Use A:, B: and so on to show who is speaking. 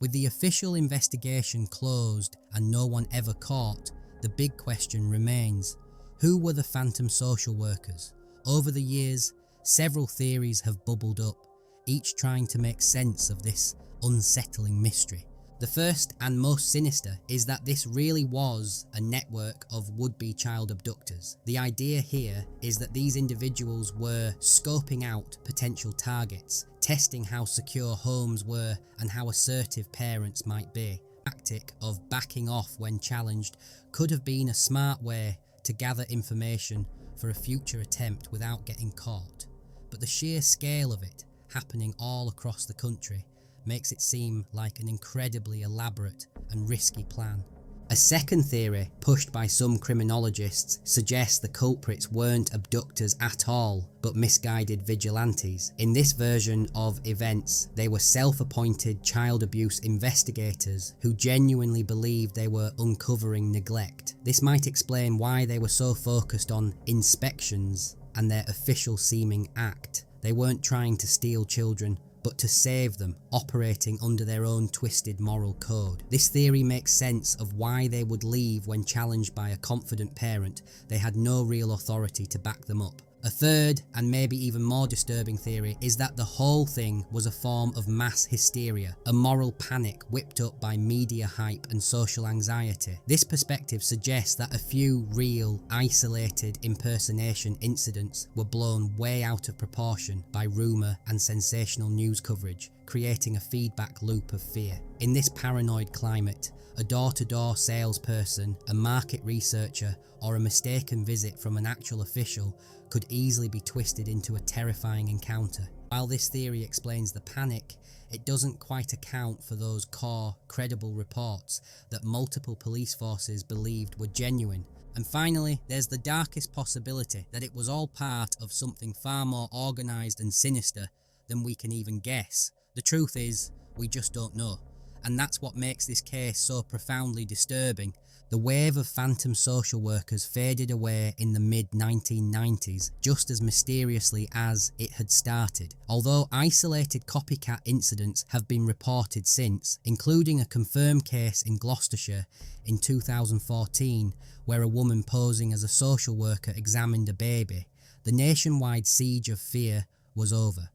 A: With the official investigation closed and no one ever caught, the big question remains: who were the phantom social workers? Over the years, several theories have bubbled up, each trying to make sense of this unsettling mystery. The first and most sinister is that this really was a network of would-be child abductors. The idea here is that these individuals were scoping out potential targets, testing how secure homes were and how assertive parents might be. The tactic of backing off when challenged could have been a smart way to gather information for a future attempt without getting caught. But the sheer scale of it, happening all across the country, makes it seem like an incredibly elaborate and risky plan. A second theory, pushed by some criminologists, suggests the culprits weren't abductors at all, but misguided vigilantes. In this version of events, they were self-appointed child abuse investigators who genuinely believed they were uncovering neglect. This might explain why they were so focused on inspections and their official-seeming act. They weren't trying to steal children, but to save them, operating under their own twisted moral code. This theory makes sense of why they would leave when challenged by a confident parent. They had no real authority to back them up. A third, and maybe even more disturbing theory, is that the whole thing was a form of mass hysteria, a moral panic whipped up by media hype and social anxiety. This perspective suggests that a few real, isolated impersonation incidents were blown way out of proportion by rumour and sensational news coverage, creating a feedback loop of fear. In this paranoid climate, a door-to-door salesperson, a market researcher, or a mistaken visit from an actual official could easily be twisted into a terrifying encounter. While this theory explains the panic, it doesn't quite account for those core, credible reports that multiple police forces believed were genuine. And finally, there's the darkest possibility that it was all part of something far more organised and sinister than we can even guess. The truth is, we just don't know. And that's what makes this case so profoundly disturbing. The wave of phantom social workers faded away in the mid-1990s just as mysteriously as it had started. Although isolated copycat incidents have been reported since, including a confirmed case in Gloucestershire in 2014 where a woman posing as a social worker examined a baby, the nationwide siege of fear was over.